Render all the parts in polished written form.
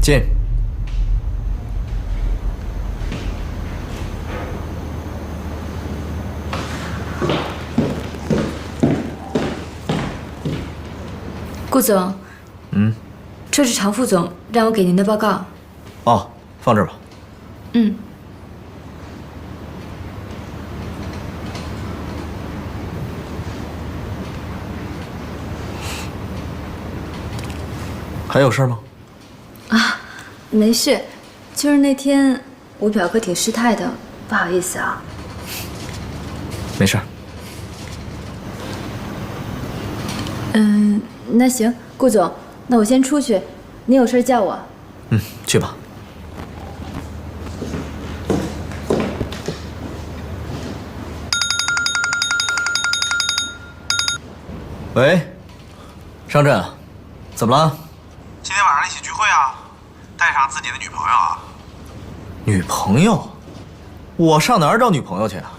进。顾总，这是常副总让我给您的报告。哦，放这儿吧。还有事吗？没事，就是那天我表哥挺失态的，不好意思啊。没事。那行，顾总，那我先出去，你有事叫我。去吧。喂，商震，怎么了？今天晚上一起聚会啊，带上自己的女朋友啊。女朋友？我上哪儿找女朋友去啊？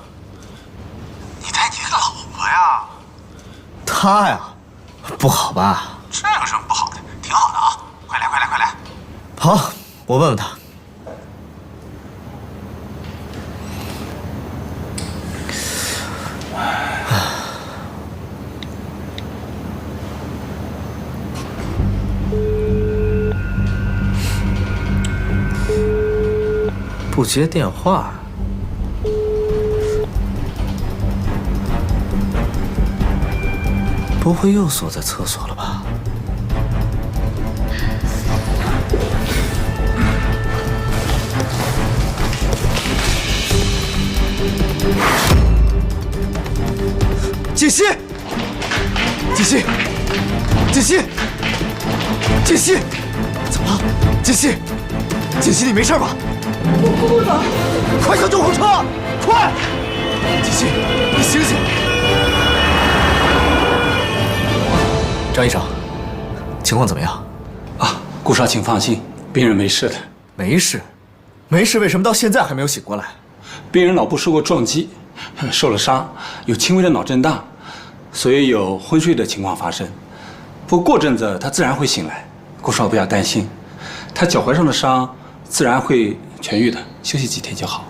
你带你老婆呀？她呀，不好吧？这有什么不好的？挺好的啊！快来快来快来！好，我问问她。不接电话。不会又锁在厕所了吧？锦溪，锦溪，锦溪，锦溪，怎么了？锦溪，锦溪，你没事吧？顾总，快叫救护车！快！锦溪，你醒醒！张医生，情况怎么样？啊，顾少，请放心，病人没事的。没事，没事，为什么到现在还没有醒过来？病人脑部受过撞击，受了伤，有轻微的脑震荡，所以有昏睡的情况发生。不过阵子他自然会醒来，顾少不要担心，他脚踝上的伤自然会痊愈的，休息几天就好。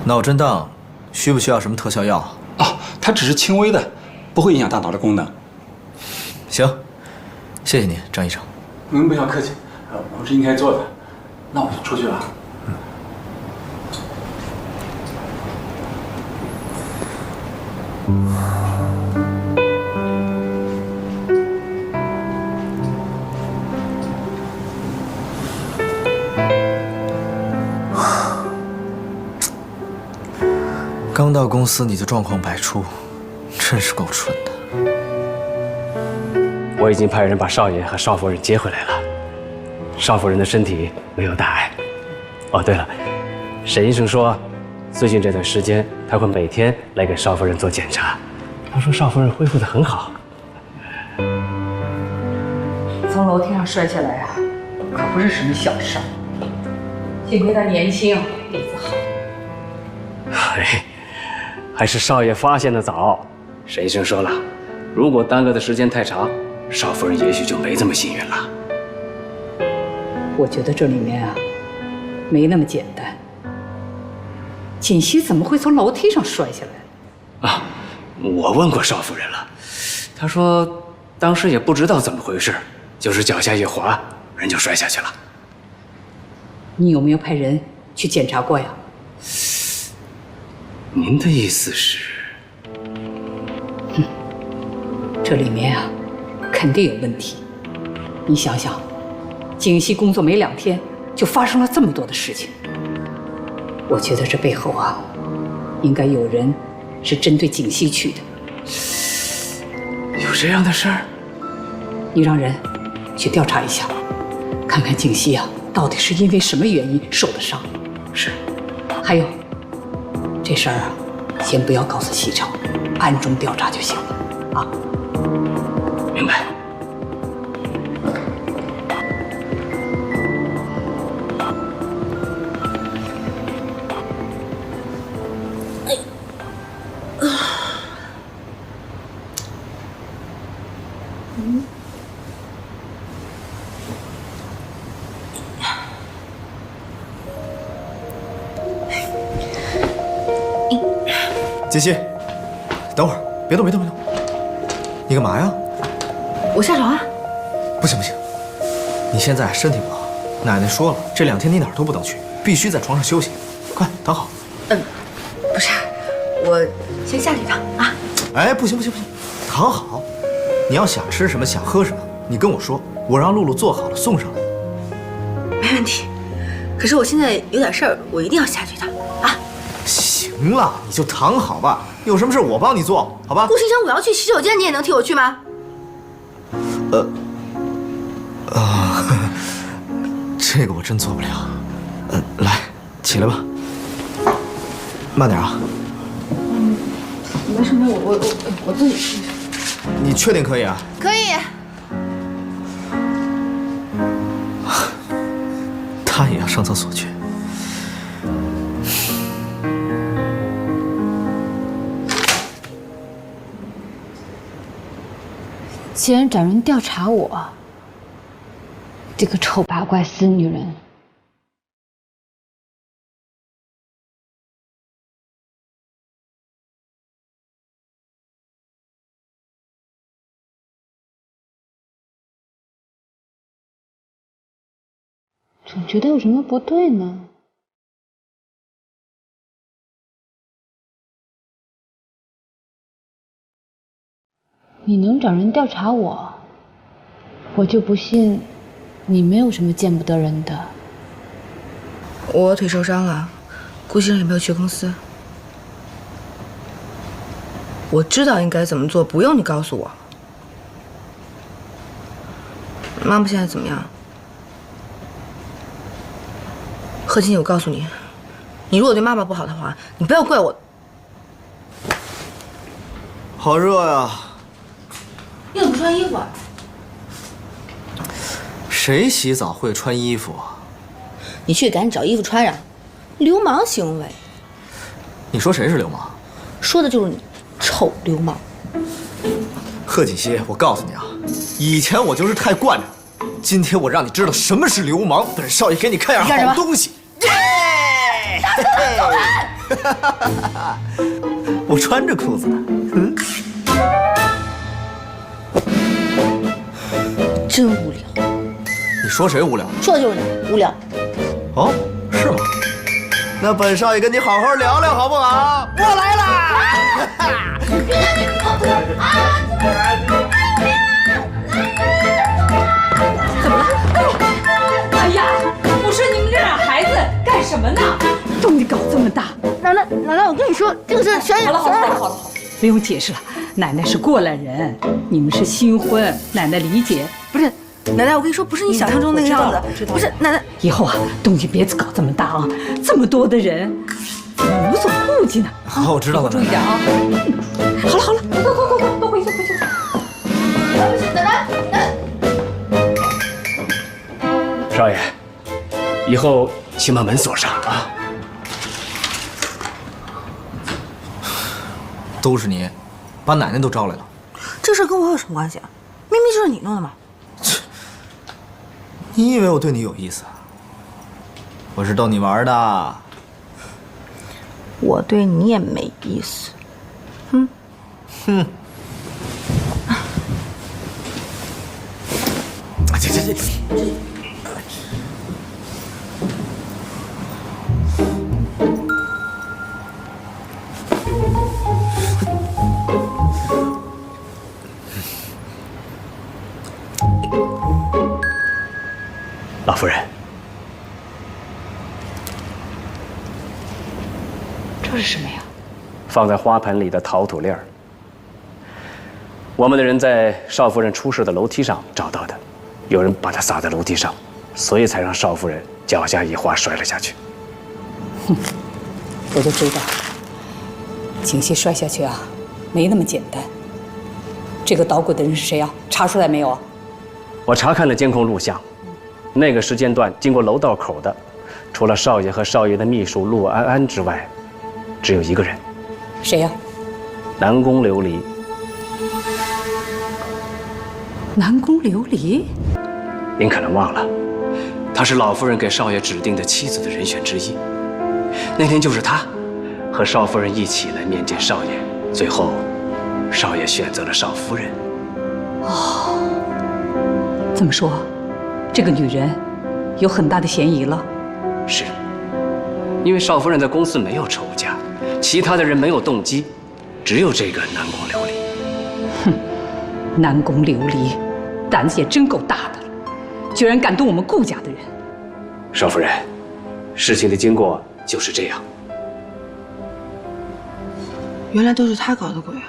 脑震荡需不需要什么特效药？啊，他只是轻微的，不会影响大脑的功能。行，谢谢你，张医生。您不要客气，我们是应该做的。那我就出去了。刚到公司你就状况百出，真是够蠢的。我已经派人把少爷和少夫人接回来了，少夫人的身体没有大碍。哦，对了，沈医生说，最近这段时间他会每天来给少夫人做检查。他说少夫人恢复得很好。从楼梯上摔下来啊，可不是什么小事儿。幸亏他年轻，底子好。哎，还是少爷发现的早。沈医生说了，如果耽搁的时间太长，少夫人也许就没这么幸运了。我觉得这里面啊，没那么简单。锦溪怎么会从楼梯上摔下来？啊，我问过少夫人了，她说当时也不知道怎么回事，就是脚下一滑，人就摔下去了。你有没有派人去检查过呀？您的意思是？这里面啊，肯定有问题。你想想，锦溪工作没2天，就发生了这么多的事情。我觉得这背后啊，应该有人是针对锦溪去的。有这样的事儿？你让人去调查一下，看看锦溪啊，到底是因为什么原因受的伤。是。还有，这事儿啊，先不要告诉西城，暗中调查就行了。啊。明白。锦溪，等会儿，别动，别动，别动！你干嘛呀？我下床啊。不行不行，你现在身体不好，奶奶说了，这2天你哪儿都不能去，必须在床上休息。快躺好。不是，我先下去一趟啊。哎，不行不行不行，躺好。你要想吃什么，想喝什么，你跟我说，我让露露做好了送上来。没问题。可是我现在有点事儿，我一定要下去一趟啊。行了，你就躺好吧，有什么事我帮你做，好吧？顾先生，我要去洗手间，你也能替我去吗？这个我真做不了。来，起来吧，慢点啊。没事没事，我自己。你确定可以啊？可以。他也要上厕所去。竟然找人调查我，这个臭八怪死女人！总觉得有什么不对呢。你能找人调查我，我就不信你没有什么见不得人的。我腿受伤了，顾先生也没有去公司。我知道应该怎么做，不用你告诉我。妈妈现在怎么样？贺金，我告诉你，你如果对妈妈不好的话，你不要怪我。好热呀！你怎么不穿衣服啊？谁洗澡会穿衣服啊？你去赶紧找衣服穿上，流氓行为。你说谁是流氓？说的就是你，臭流氓。贺锦溪，我告诉你啊，以前我就是太惯着，今天我让你知道什么是流氓。本少爷给你看样好东西。耶！我穿着裤子呢。真无聊。你说谁无聊？说的就是你，无聊。哦，是吗？那本少爷跟你好好聊聊好不好？我来啦！怎么了？哎呀，我说你们这俩孩子干什么呢？动静搞这么大！奶奶，我跟你说，这个是玄野。好了，不用解释了。奶奶是过来人，你们是新婚，奶奶理解。不是，奶奶，我跟你说，不是你想象中那个样子。知道不是，奶奶，以后啊，动静别搞这么大啊，这么多的人，怎么无所顾忌呢？好，我知道了。注意点啊！好了，快，都回去。奶奶。少爷，以后请把门锁上啊。都是你，把奶奶都招来了。这事跟我有什么关系啊？明明就是你弄的嘛！你以为我对你有意思啊？我是逗你玩的。我对你也没意思。这。老夫人，这是什么呀？放在花盆里的陶土粒儿，我们的人在少夫人出事的楼梯上找到的，有人把它撒在楼梯上，所以才让少夫人脚下一滑摔了下去。我就知道，景熙摔下去啊，没那么简单。这个捣鬼的人是谁啊？查出来没有啊？我查看了监控录像。那个时间段经过楼道口的，除了少爷和少爷的秘书陆安安之外，只有一个人。谁呀？南宫琉璃。南宫琉璃？您可能忘了，她是老夫人给少爷指定的妻子的人选之一。那天就是她，和少夫人一起来面见少爷，最后，少爷选择了少夫人。这么说，这个女人有很大的嫌疑了。是，因为少夫人在公司没有仇家，其他的人没有动机，只有这个南宫琉璃。南宫琉璃，胆子也真够大的了，居然敢动我们顾家的人。少夫人，事情的经过就是这样。原来都是他搞的鬼啊！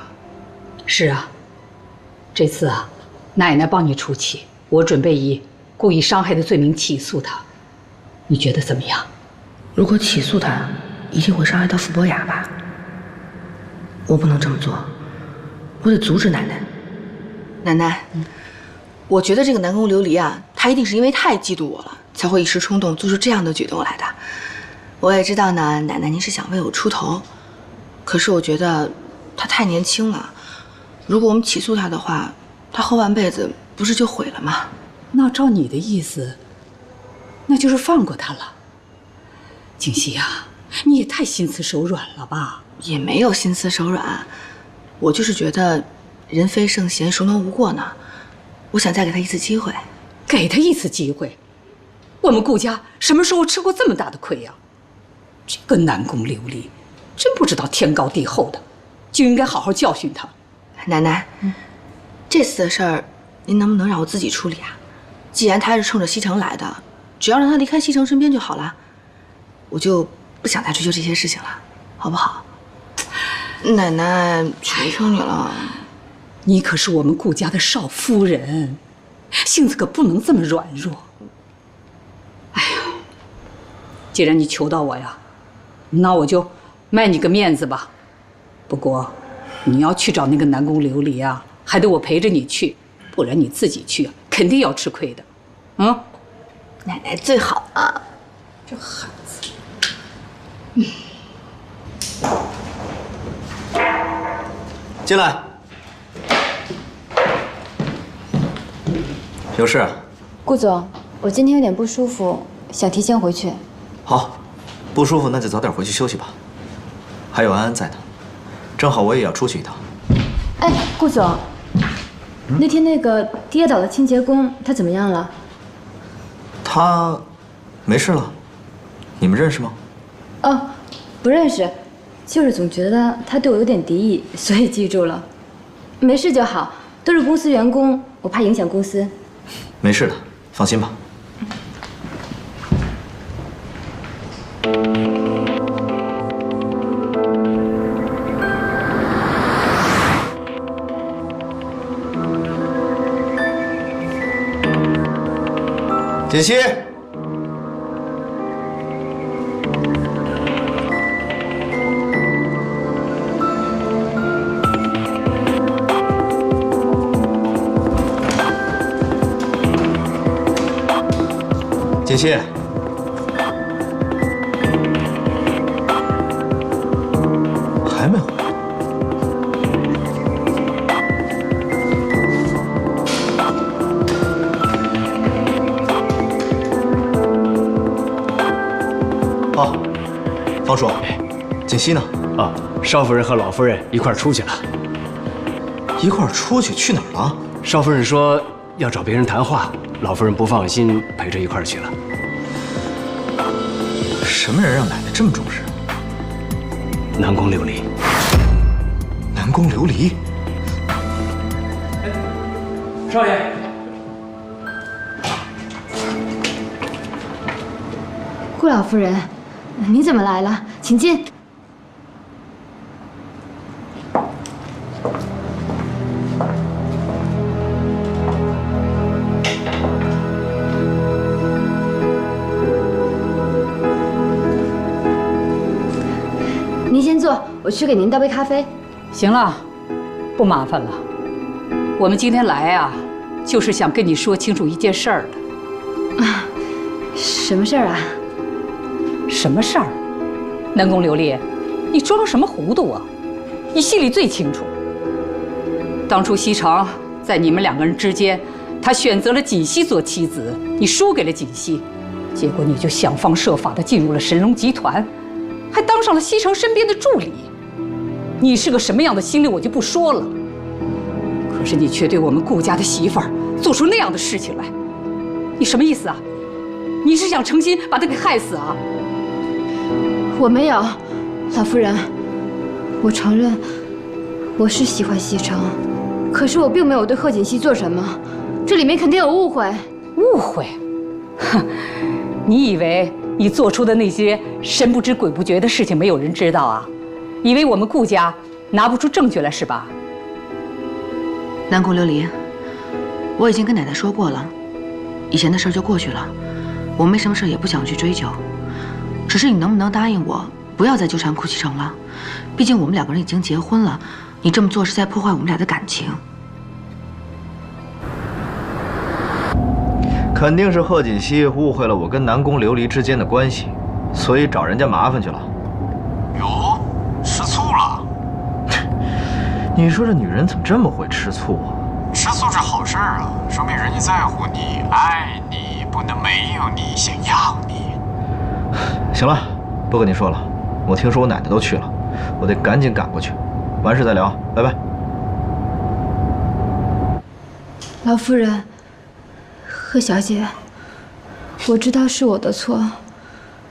是啊，这次啊，奶奶帮你出气，我准备以故意伤害的罪名起诉他，你觉得怎么样？如果起诉他，一定会伤害到傅博雅吧？我不能这么做，我得阻止奶奶。奶奶，我觉得这个南宫琉璃啊，他一定是因为太嫉妒我了，才会一时冲动做出这样的举动来的。我也知道呢，奶奶您是想为我出头，可是我觉得他太年轻了，如果我们起诉他的话，他后半辈子不是就毁了吗？那照你的意思，那就是放过他了。锦溪啊，你也太心慈手软了吧？也没有心慈手软，我就是觉得人非圣贤，孰能无过呢？我想再给他一次机会。给他一次机会，我们顾家什么时候吃过这么大的亏呀？这个南宫琉璃，真不知道天高地厚的，就应该好好教训他。奶奶，这次的事儿，您能不能让我自己处理啊？既然他是冲着西城来的，只要让他离开西城身边就好了，我就不想再追究这些事情了，好不好？奶奶，求求你了。你可是我们顾家的少夫人，性子可不能这么软弱。哎呀，既然你求到我呀，那我就卖你个面子吧。不过，你要去找那个南宫琉璃啊，还得我陪着你去，不然你自己去啊，肯定要吃亏的。奶奶最好了。这孩子，进来。有事？顾总，我今天有点不舒服，想提前回去。好，不舒服那就早点回去休息吧。还有安安在呢，正好我也要出去一趟。哎，顾总，那天那个跌倒的清洁工，他怎么样了？他没事了。你们认识吗？哦，不认识，就是总觉得他对我有点敌意，所以记住了。没事就好，都是公司员工，我怕影响公司。没事的，放心吧。锦溪，锦溪，还没回来。哦，方叔，锦溪呢？啊，少夫人和老夫人一块儿出去了。一块儿出去？去哪儿了？少夫人说要找别人谈话，老夫人不放心，陪着一块儿去了。什么人让奶奶这么重视？南宫琉璃。南宫琉璃？少爷。顾老夫人，你怎么来了？请进。您先坐，我去给您倒杯咖啡。行了，不麻烦了。我们今天来啊，就是想跟你说清楚一件事儿的。什么事儿啊？什么事儿？南宫琉璃，你装什么糊涂啊？你心里最清楚。当初西城在你们两个人之间，他选择了锦溪做妻子，你输给了锦溪，结果你就想方设法地进入了神龙集团。还当上了西城身边的助理。你是个什么样的心理，我就不说了。可是你却对我们顾家的媳妇儿做出那样的事情来，你什么意思啊？你是想诚心把她给害死啊？我没有，老夫人，我承认我是喜欢西城，可是我并没有对贺锦熙做什么，这里面肯定有误会。误会？哼，你以为你做出的那些神不知鬼不觉的事情没有人知道啊？以为我们顾家拿不出证据来是吧？南宫琉璃，我已经跟奶奶说过了，以前的事就过去了，我没什么事也不想去追究。只是你能不能答应我，不要再纠缠顾西城了？毕竟我们两个人已经结婚了，你这么做是在破坏我们俩的感情。肯定是贺锦熙误会了我跟南宫琉璃之间的关系，所以找人家麻烦去了。哟，吃醋了？你说这女人怎么这么会吃醋啊？吃醋是好事啊，说明人家在乎你、爱你，不能没有你，想要你。行了，不跟你说了，我听说我奶奶都去了，我得赶紧赶过去。完事再聊，拜拜。老夫人，贺小姐，我知道是我的错，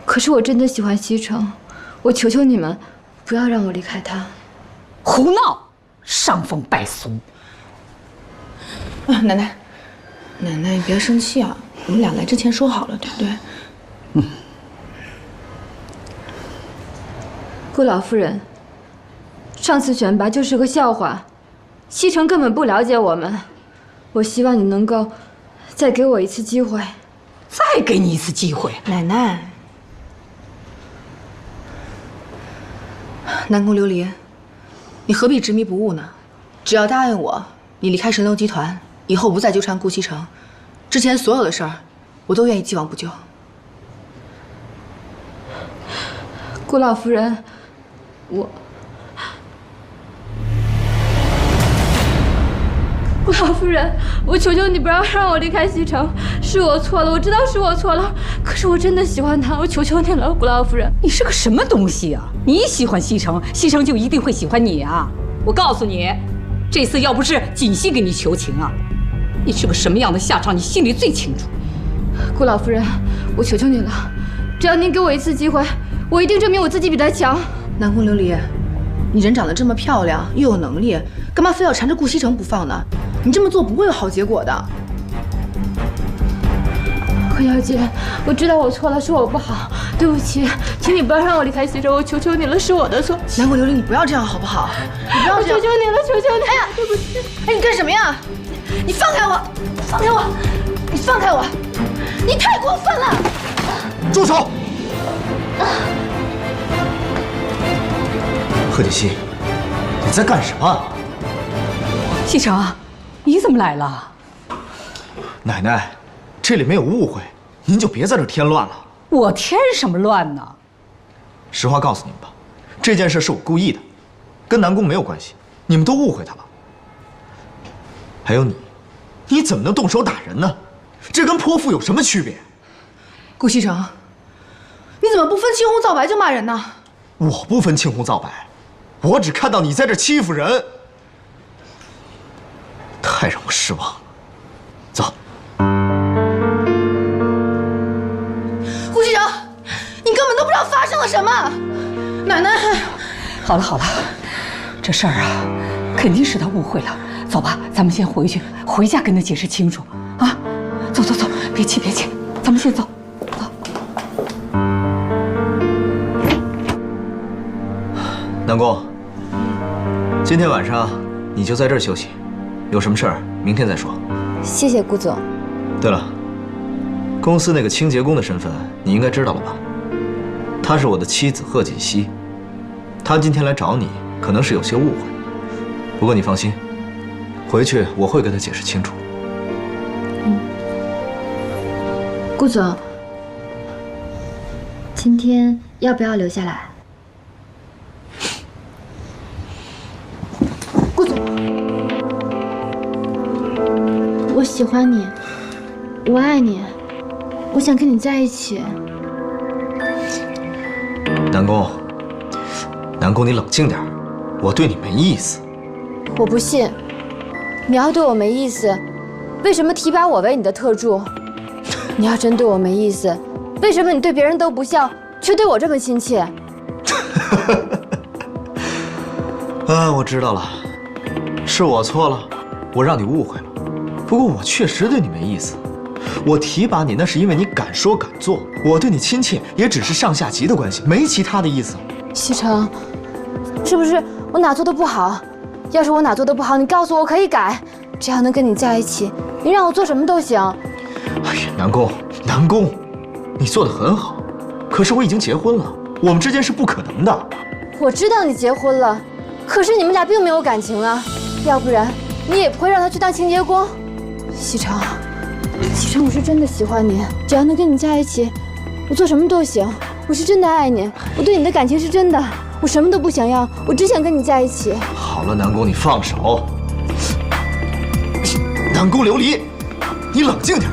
可是我真的喜欢西城，我求求你们，不要让我离开他。胡闹，伤风败俗。奶奶，奶奶你别生气啊，我们俩来之前说好了，对不对？顾老夫人，上次选拔就是个笑话，西城根本不了解我们。我希望你能够再给我一次机会。再给你一次机会，奶奶，南宫琉璃，你何必执迷不悟呢？只要答应我，你离开神龙集团，以后不再纠缠顾西城，之前所有的事儿，我都愿意既往不咎。顾老夫人，顾老夫人，我求求你不要让我离开西城，是我错了，我知道是我错了，可是我真的喜欢他，我求求你了，顾老夫人。你是个什么东西啊？你喜欢西城，西城就一定会喜欢你啊？我告诉你，这次要不是锦溪给你求情啊，你是个什么样的下场，你心里最清楚。顾老夫人，我求求你了，只要您给我一次机会，我一定证明我自己比他强。南宫琉璃，你人长得这么漂亮，又有能力，干嘛非要缠着顾西城不放呢？你这么做不会有好结果的。贺小姐，我知道我错了，是我不好，对不起，请你不要让我离开西城，我求求你了，是我的错。南宫琉璃，你不要这样好不好？你不要这样！我求求你了，求求你！哎呀，对不起！哎，你干什么呀？你放开我！放开我！你放开我！你太过分了！住手！贺锦熙，你在干什么？西城，你怎么来了？奶奶，这里没有误会，您就别在这添乱了。我添什么乱呢？实话告诉你们吧，这件事是我故意的，跟南宫没有关系，你们都误会他了。还有你，你怎么能动手打人呢？这跟泼妇有什么区别？顾西城，你怎么不分青红皂白就骂人呢？我不分青红皂白，我只看到你在这欺负人，太让我失望了。走。顾西城，你根本都不知道发生了什么。奶奶，好了好了，这事儿啊，肯定是他误会了。走吧，咱们先回去，回家跟他解释清楚啊！走走走，别气别气，咱们先走。南宫，今天晚上你就在这儿休息，有什么事儿明天再说。谢谢顾总。对了，公司那个清洁工的身份你应该知道了吧？她是我的妻子贺锦熙，她今天来找你，可能是有些误会。不过你放心，回去我会跟她解释清楚。顾总，今天要不要留下来？顾总，我喜欢你，我爱你，我想跟你在一起。南宫，南宫，你冷静点，我对你没意思。我不信，你要对我没意思，为什么提拔我为你的特助？你要真对我没意思，为什么你对别人都不笑，却对我这么亲切？我知道了，是我错了，我让你误会了。不过我确实对你没意思，我提拔你那是因为你敢说敢做，我对你亲切也只是上下级的关系，没其他的意思。西城，是不是我哪做的不好？要是我哪做的不好，你告诉我，我可以改。只要能跟你在一起，你让我做什么都行。哎呀，南宫，你做的很好，可是我已经结婚了，我们之间是不可能的。我知道你结婚了，可是你们俩并没有感情啊，要不然你也不会让他去当清洁工。西城，我是真的喜欢你，只要能跟你在一起，我做什么都行。我是真的爱你，我对你的感情是真的，我什么都不想要，我只想跟你在一起。好了，南宫，你放手。南宫琉璃，你冷静点。